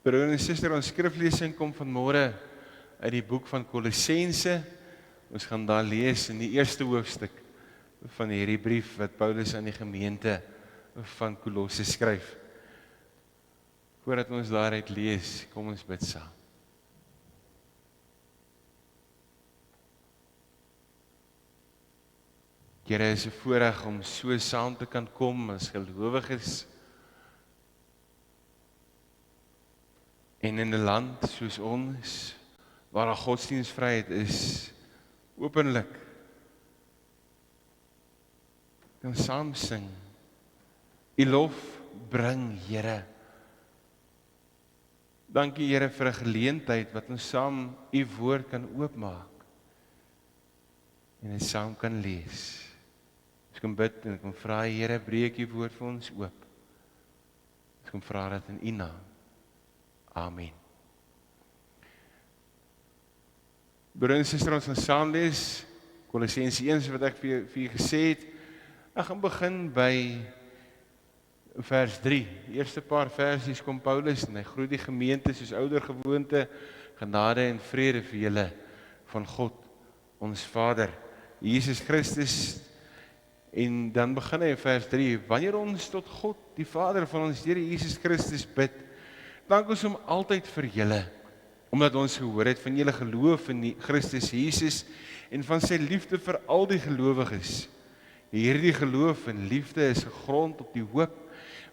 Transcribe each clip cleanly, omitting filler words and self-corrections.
Broer en suster, ons skriflesing kom vanmôre uit die boek van Kolossense. Ons gaan daar lees in die eerste hoofstuk van hierdie brief wat Paulus aan die gemeente van Kolosse skryf. Voordat ons daaruit lees, kom ons bid saam. Here, is 'n voorreg om so saam te kan kom as gelowiges en in 'n land soos ons, waar daar godsdienstvryheid is, openlik kan saam sing, U lof bring, Here. Dankie, Here, vir 'n geleentheid wat ons saam U woord kan oopmaak en dit saam kan lees. Ons kan bid en ek kom vra, Here, breek U woord vir ons oop. Ons kom vra dit in U naam. Amen. Broer en suster, ons gaan saam lees Kolossense 1 wat ek vir u gesê het. Ek gaan begin by vers 3. Die eerste paar versies kom Paulus en hy groet die gemeente soos ouer gewoonte, genade en vrede vir julle van God, ons Vader, Jesus Christus. En dan begin hy in vers 3, wanneer ons tot God, die Vader van ons Here Jesus Christus bid, dank ons hom altyd vir julle, omdat ons gehoor het van julle geloof in Christus Jesus en van sy liefde vir al die gelowiges. Hierdie geloof en liefde is gegrond op die hoop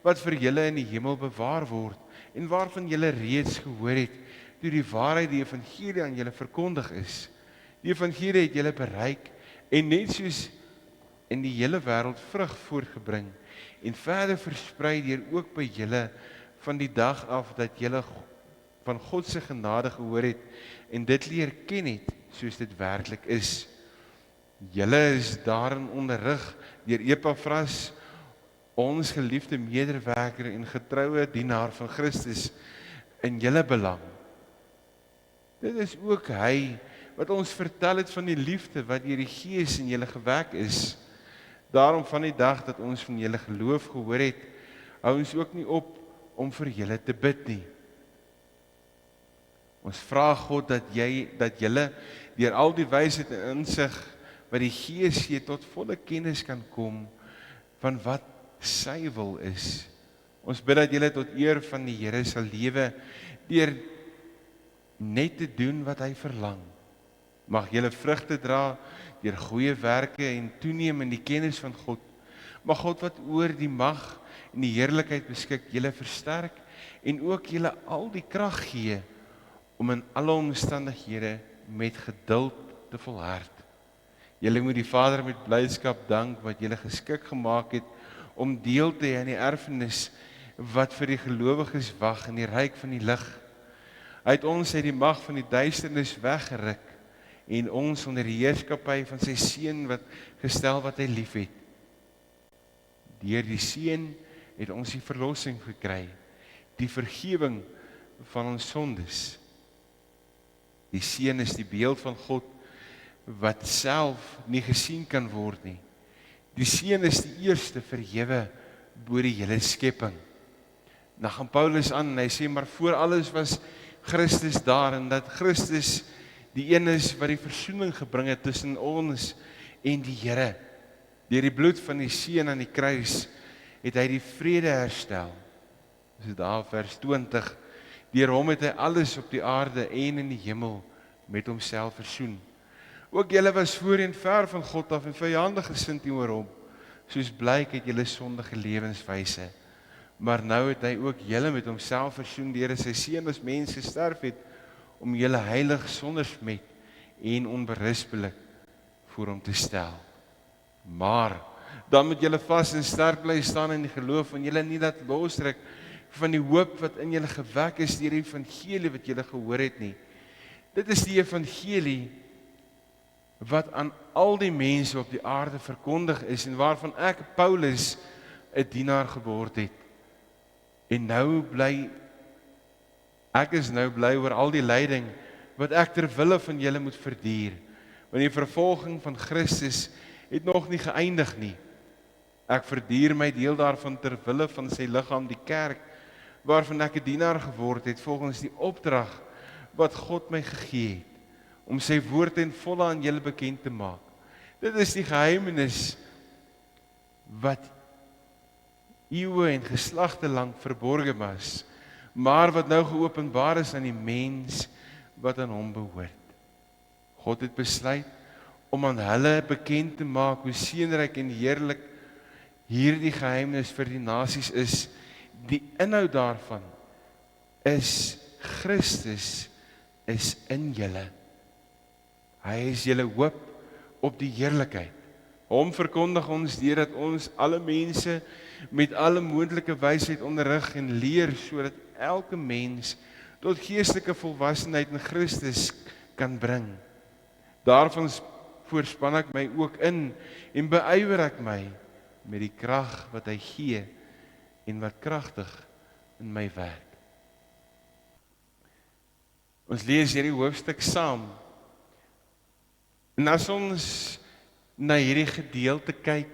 wat vir julle in die hemel bewaar word en waarvan julle reeds gehoor het toe die waarheid, die evangelie aan julle verkondig is. Die evangelie het julle bereik en net soos in die hele wêreld vrug voortgebring en verder versprei deur ook by julle van die dag af dat julle van God se genade gehoor het en dit leer ken het soos dit werklik is. Julle is daarin onderrig deur Epafras, ons geliefde medewerker en getroue dienaar van Christus in julle belang. Dit is ook hy wat ons vertel het van die liefde wat deur die Gees in julle gewek is. Daarom van die dag dat ons van julle geloof gehoor het, hou ons ook nie op om vir julle te bid nie. Ons vra God dat julle deur al die wysheid en insig wat die Gees gee tot volle kennis kan kom van wat sy wil is. Ons bid dat julle tot eer van die Here sal lewe deur net te doen wat hy verlang. Mag julle vrugte dra deur goeie werke en toeneem in die kennis van God. Mag God wat oor die mag en die heerlikheid beskik, julle versterk en ook julle al die krag gee om in alle omstandighede met geduld te volhard. Julle moet die Vader met blydskap dank wat julle geskik gemaak het om deel te hê aan die erfenis wat vir die gelowiges wag in die ryk van die lig. Hy het ons uit die mag van die duisternis weggeruk en ons onder die heerskappy van sy seun wat gestel wat hy liefhet. Deur die seun het ons die verlossing gekry, die vergifnis van ons sondes. Die seun is die beeld van God wat self nie gesien kan word nie. Die seun is die eerste verhewe bo die hele skepping. Dan gaan Paulus aan en hy sê, maar voor alles was Christus daar en dat Christus die een is wat die versoening gebring het tussen ons en die Here. Deur die bloed van die seun aan die kruis het hy die vrede herstel. Dis daar vers 20. Deur hom het hy alles op die aarde en in die hemel met homself versoen. Ook julle was voorheen ver van God af en vyandig gesind teenoor hom, soos blyk uit julle sondige lewenswyse. Maar nou het hy ook julle met homself versoen deur sy seun as mens gesterf het, om julle heilig sonder smet en onberispelik voor hom te stel. Maar dan moet julle vas en sterk bly staan in die geloof en julle nie laat losruk van die hoop wat in julle gewek is deur die evangelie wat julle gehoor het nie. Dit is die evangelie wat aan al die mense op die aarde verkondig is en waarvan ek, Paulus, 'n dienaar geword het. En ek is nou bly oor al die lyding wat ek ter wille van julle moet verduur. Want die vervolging van Christus het nog nie geëindig nie. Ek verduur my deel daarvan ter wille van sy liggaam, die kerk, waarvan ek 'n dienaar geword het volgens die opdrag wat God my gegee het, om sy woord ten volle aan julle bekend te maak. Dit is die geheimenis wat eeue en geslagte lank verborge was, maar wat nou geopenbaar is aan die mens wat aan hom behoort. God het besluit om aan hulle bekend te maak hoe seënryk en heerlik hierdie geheimenis vir die nasies is. Die inhoud daarvan is Christus is in julle. Hy is julle hoop op die heerlikheid. Hom verkondig ons deurdat ons alle mense met alle moontlike wysheid onderrig en leer, sodat elke mens tot geestelike volwassenheid in Christus kan bring. Daarvan voorspan ek my ook in en beywer ek my met die krag wat hy gee en wat kragtig in my werk. Ons lees hierdie hoofstuk saam. En as ons na hierdie gedeelte kyk,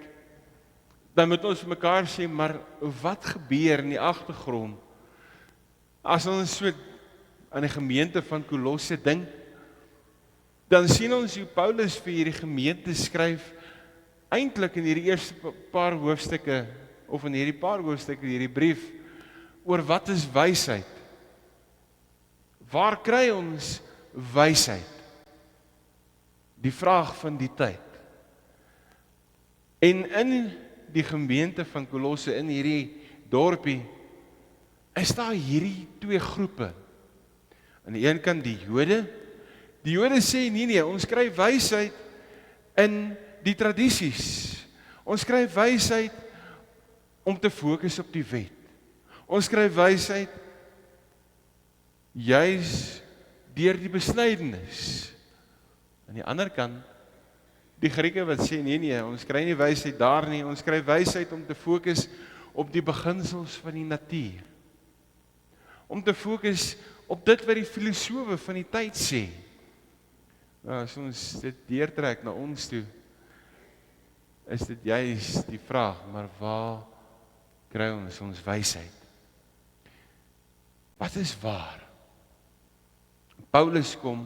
dan moet ons vir mekaar sê, maar wat gebeur in die agtergrond? As ons so aan die gemeente van Kolosse dink, dan sien ons hoe Paulus vir hierdie gemeente skryf, eintlik in hierdie eerste paar hoofstukke, of in hierdie paar hoofstukke, hierdie brief, oor wat is wysheid? Waar kry ons wysheid? Die vraag van die tyd. En in die gemeente van Kolosse, in hierdie dorpie, is daar hierdie twee groepe. Aan die een kant die Jode sê, nee, ons kry wysheid in die tradisies. Ons kry wysheid om te fokus op die wet. Ons kry wysheid juis deur die besnydenis. Aan die ander kant, die Grieke wat sê, nee, ons kry nie wysheid daar nie, ons kry wysheid om te fokus op die beginsels van die natuur. Om te fokus op dit wat die filosowe van die tyd sê. Nou, as ons dit deurtrek na ons toe, is dit juist die vraag, maar waar kry ons wysheid? Wat is waar? Paulus kom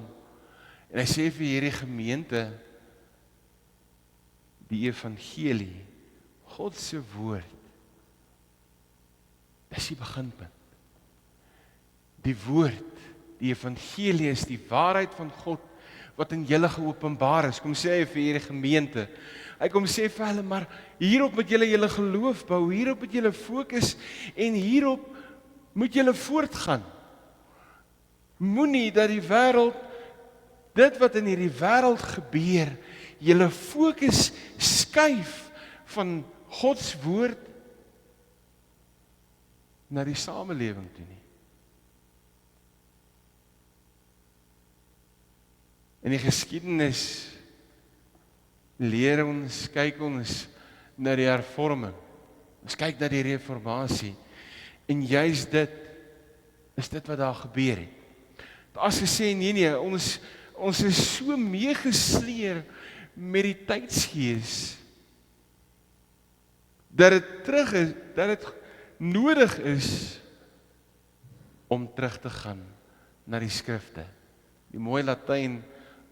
en hy sê vir hierdie gemeente, die evangelie, God se woord, dis die beginpunt. Die woord, die evangelie is die waarheid van God, wat in julle geopenbaar is. Kom sê hy vir hierdie gemeente, hy kom sê vir hulle, maar hierop moet julle julle geloof bou, hierop moet julle fokus, en hierop moet julle voortgaan. Moenie dat die wêreld, dit wat in hierdie wêreld gebeur, julle fokus skuif van Gods woord na die samelewing toe nie. In die geskiedenis leer ons, kyk ons na die hervorming. Ons kyk na die reformatie. En juist dit is dit wat daar gebeur het. As gesê, nee, ons is so meegesleer met die tydsgees, dat dit nodig is om terug te gaan na die skrifte. Die mooi Latyn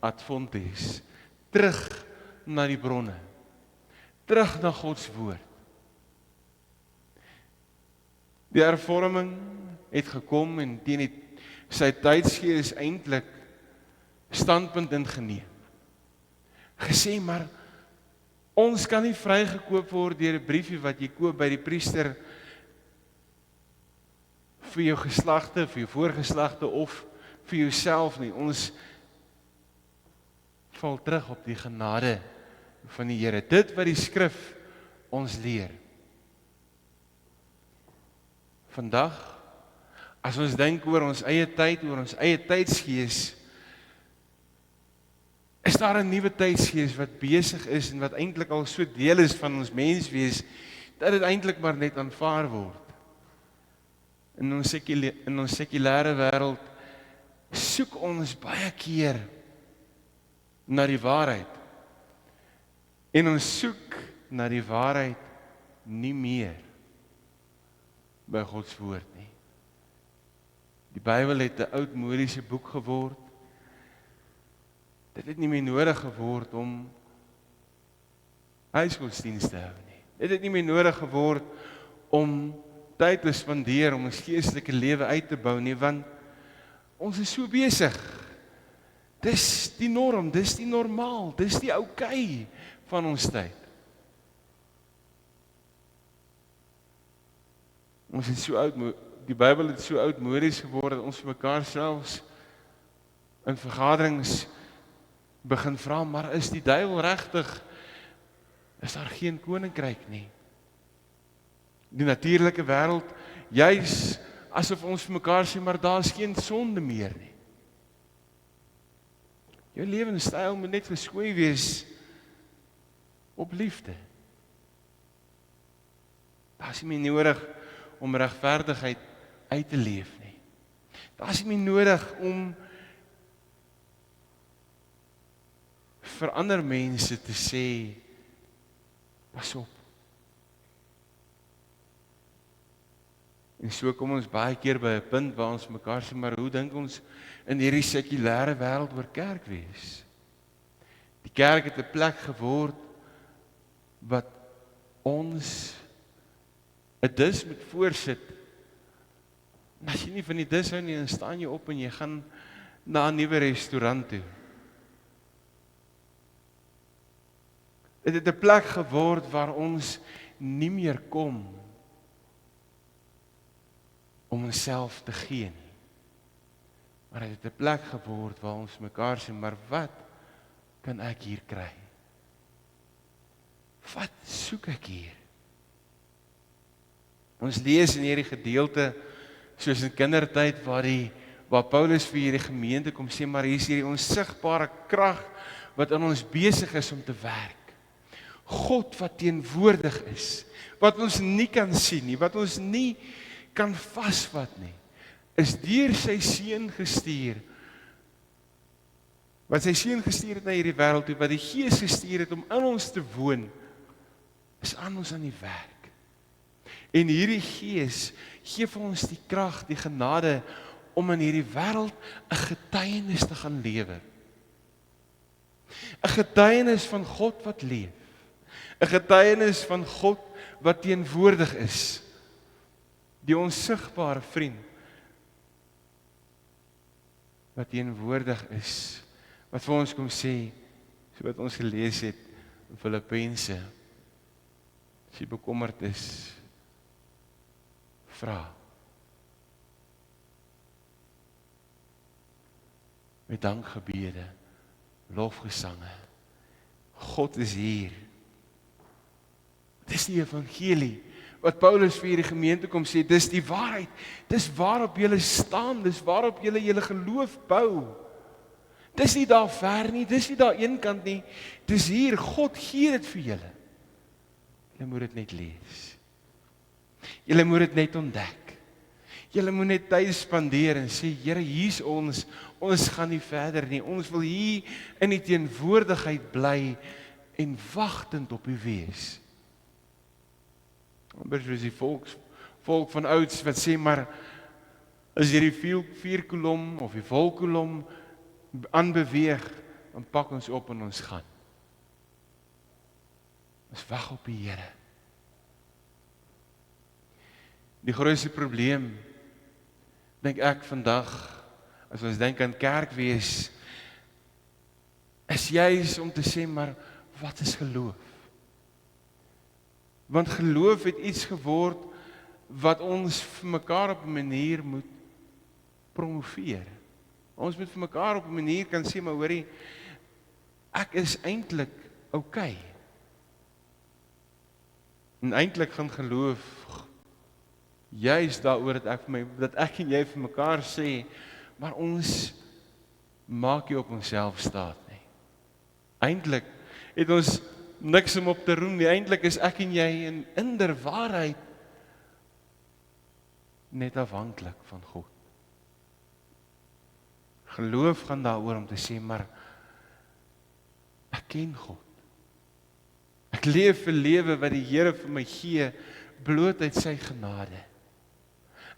ad fontes, terug na die bronne, terug na Gods woord. Die hervorming het gekom en teen sy tydsgees eintlik standpunt ingeneem. Gesê, maar ons kan nie vrygekoop word deur 'n briefie wat jy koop by die priester vir jou geslagte, vir jou voorgeslagte of vir jouself nie. Ons val terug op die genade van die Here. Dit wat die skrif ons leer. Vandag, as ons dink oor ons eie tyd, oor ons eie tydsgees, is daar 'n nuwe tydsgees wat besig is en wat eintlik al so deel is van ons menswees, dat dit eintlik maar net aanvaar word. In ons sekulêre wêreld soek ons baie keer na die waarheid. En ons soek na die waarheid nie meer by Gods woord nie. Die Bybel het 'n oudmodiese boek geword. Dit het nie meer nodig geword om huisgodsdienste te hou nie. Dit het nie meer nodig geword om tyd te spandeer om ons geestelike lewe uit te bou nie, want ons is so besig. Dis die norm, dis die normaal, dis die oukei van ons tyd. Ons is so oud, die Bybel het so oudmodies geword dat ons vir mekaar selfs in vergaderings begin vra, maar is die duiwel regtig, is daar geen koninkryk nie? Die natuurlike wêreld, juis asof ons vir mekaar sê, maar daar is geen sonde meer nie. Jou lewenstyl moet net geskoei wees op liefde. Daar is nie meer nodig om regverdigheid uit te leef nie. Daar is nie meer nodig om vir ander mense te sê, pas op. En so kom ons baie keer by 'n punt waar ons mekaar sê, maar hoe dink ons in hierdie sekulêre wêreld oor kerk wees? Die kerk het 'n plek geword wat ons 'n dis moet voorsit. En as jy nie van die dis hou nie, dan staan jy op en jy gaan na 'n nuwe restaurant toe. Dit het 'n plek geword waar ons nie meer kom om onsself te gee nie. Maar dit het 'n plek geword waar ons mekaar sê, maar wat kan ek hier kry? Wat soek ek hier? Ons lees in hierdie gedeelte, soos in kindertyd, waar Paulus vir hierdie gemeente kom sê, maar hier is hierdie onsigbare krag wat in ons besig is om te werk. God wat teenwoordig is, wat ons nie kan sien nie, wat ons nie kan vasvat nie, is deur sy seun gestuur, wat sy seun gestuur het na hierdie wêreld toe, wat die Gees gestuur het om in ons te woon, is aan ons aan die werk. En hierdie Gees gee vir ons die krag, die genade, om in hierdie wêreld 'n getuienis te gaan lewe. 'n Getuienis van God wat leef. 'n Getuienis van God wat teenwoordig is. Die onsigbare vriend wat teenwoordig is, wat vir ons kom sê, so wat ons gelees het in Filippense, as jy bekommerd is, vra. Met dankgebede, lofgesange, God is hier. Dis die evangelie, wat Paulus vir hierdie gemeente kom sê, dis die waarheid, dis waarop julle staan, dis waarop julle geloof bou. Dis nie daar ver nie, dis nie daar eenkant nie, dis hier, God gee dit vir julle. Julle moet dit net lees. Julle moet dit net ontdek. Julle moet net tyd spandeer en sê, Here, hier's ons gaan nie verder nie, ons wil hier in die teenwoordigheid bly en wagtend op U wees. Amper soos die volk van ouds wat sê, maar as jy die vierkolom of die volkolom aanbeweeg, dan pak ons op en ons gaan. Ons wag op die Here. Die grootste probleem, dink ek vandag, as ons dink aan kerkwees, is juis om te sê, maar wat is geloof? Want geloof het iets geword wat ons vir mekaar op 'n manier moet promoveer. Ons moet vir mekaar op 'n manier kan sê, maar hoorie, ek is eintlik okay. En eintlik gaan geloof juis daaroor dat ek en jy vir mekaar sê, maar ons maak nie op onsself staat nie. Eintlik het ons niks om op te roem nie. Eintlik is ek en jy in inderwaarheid net afhanklik van God. Geloof gaan daaroor om te sê, maar ek ken God. Ek leef 'n lewe wat die Here vir my gee, bloot uit sy genade.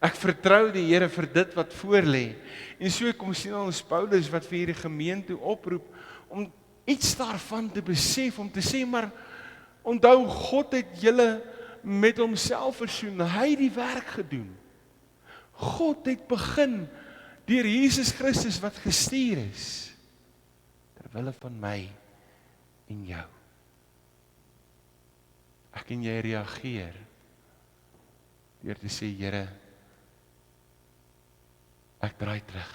Ek vertrou die Here vir dit wat voor lê. En so kom sien ons Paulus wat vir hierdie gemeente oproep om iets daarvan te besef, om te sê, maar onthou, God het julle met homself versoen. Hy het die werk gedoen. God het begin deur Jesus Christus wat gestuur is, ter wille van my en jou. Ek en jy reageer deur te sê, Here, ek draai terug.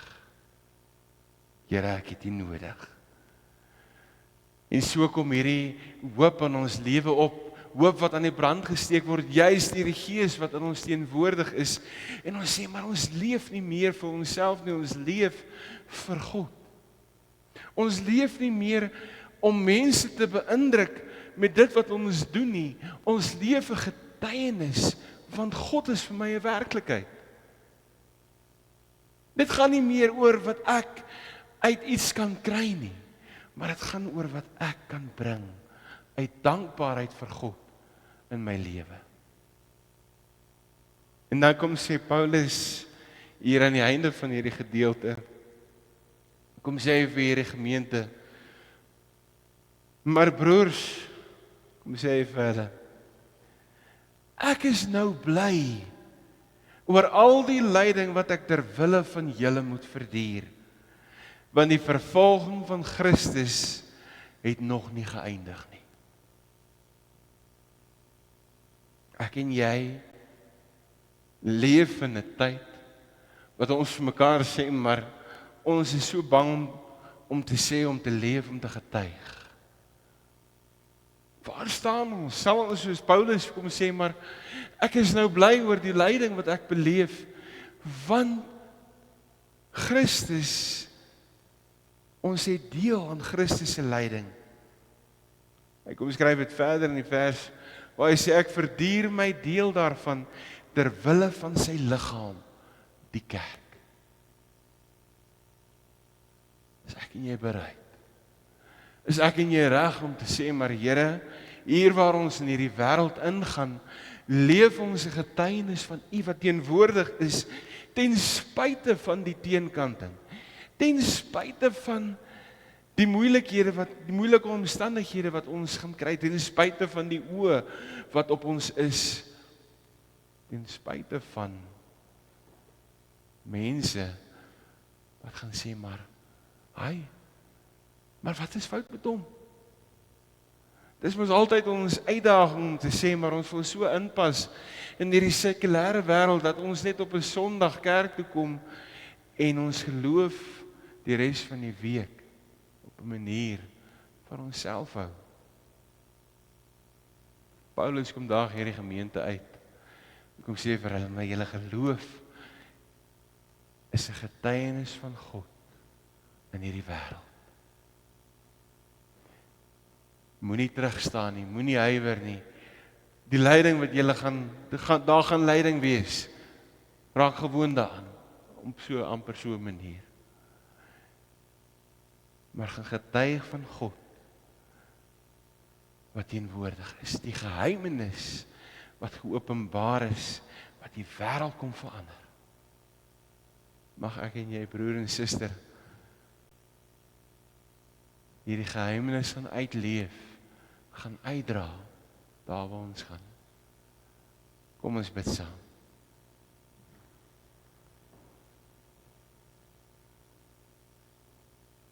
Here, ek het U nodig. En so kom hierdie hoop in ons lewe op, hoop wat aan die brand gesteek word, juis deur die Gees wat in ons teenwoordig is. En ons sê, maar ons leef nie meer vir onsself nie, ons leef vir God. Ons leef nie meer om mense te beïndruk met dit wat ons doen nie. Ons leef 'n getuienis, want God is vir my 'n werklikheid. Dit gaan nie meer oor wat ek uit iets kan kry nie, maar dit gaan oor wat ek kan bring uit dankbaarheid vir God in my lewe. En dan kom sê Paulus hier aan die einde van hierdie gedeelte, kom sê hy vir hierdie gemeente, maar broers, kom sê hy vir hulle, ek is nou bly oor al die lyding wat ek ter wille van julle moet verduur, want die vervolging van Christus het nog nie geëindig nie. Ek en jy leef in 'n tyd wat ons vir mekaar sê, maar ons is so bang om te sê, om te leef, om te getuig. Waar staan ons? Sal ons soos Paulus kom sê, maar ek is nou bly oor die lyding wat ek beleef, want Christus, ons het deel aan Christus se lyding. Hy kom skryf dit verder in die vers, waar hy sê, ek verduur my deel daarvan, ter wille van sy liggaam, die kerk. Is ek en jy bereid? Is ek en jy reg om te sê, maar Here, hier waar ons in hierdie wêreld ingaan, leef ons 'n getuienis van U wat teenwoordig is, ten spyte van die teenkanting, ten spyte van die moeilikhede, die moeilike omstandighede wat ons gaan kry, ten spyte van die oë wat op ons is, ten spyte van mense wat gaan sê, maar wat is fout met hom? Dis mos altyd ons uitdaging om te sê, maar ons wil so inpas in hierdie sekulêre wêreld, dat ons net op 'n Sondag kerk toe kom, en ons geloof die res van die week op 'n manier vir onsself hou. Paulus kom daag hierdie gemeente uit, en kom sê vir hulle, maar julle geloof is 'n getuienis van God in hierdie wêreld. Moenie terugstaan nie, moenie huiwer nie. Die lyding wat julle daar gaan lyding wees. Raak gewoond daaraan, op so amper so 'n manier. Maar gaan getuig van God wat teenwoordig is, die geheimenis wat geopenbaar is, wat die wêreld kom verander. Mag ek en jy, broer en suster, hierdie geheimenis gaan uitleef, gaan uitdra, daar waar ons gaan. Kom ons bid saam.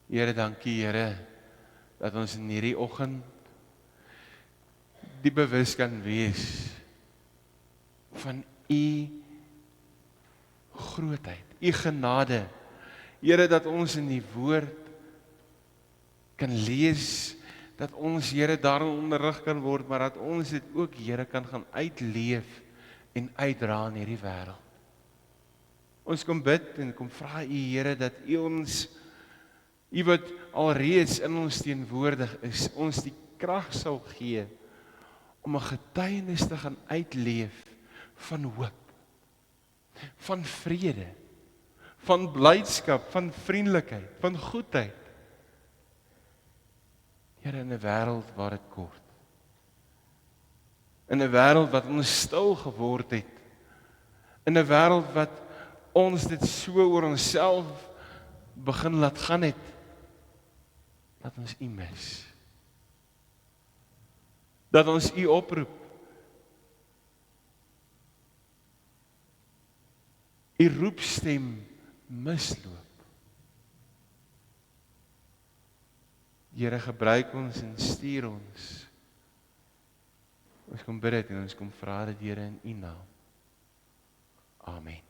Here, dankie Here, dat ons in hierdie oggend die bewus kan wees van U grootheid, U genade. Here, dat ons in die woord kan lees, dat ons, Here, daarin onderrig kan word, maar dat ons dit ook, Here, kan gaan uitleef en uitdra in hierdie wêreld. Ons kom bid en kom vra U, Here, dat U ons, U wat alreeds in ons teenwoordig is, ons die krag sal gee om 'n getuienis te gaan uitleef van hoop, van vrede, van blydskap, van vriendelikheid, van goedheid. Here, in 'n wêreld waar dit kort. In 'n wêreld wat ons stil geword het. In 'n wêreld wat ons dit so oor onsself begin laat gaan het, dat ons U mis. Dat ons U oproep. U roepstem misloop. Here, gebruik ons en stuur ons. Ons kom bid dit en ons kom vra dit, Here, in U naam. Amen.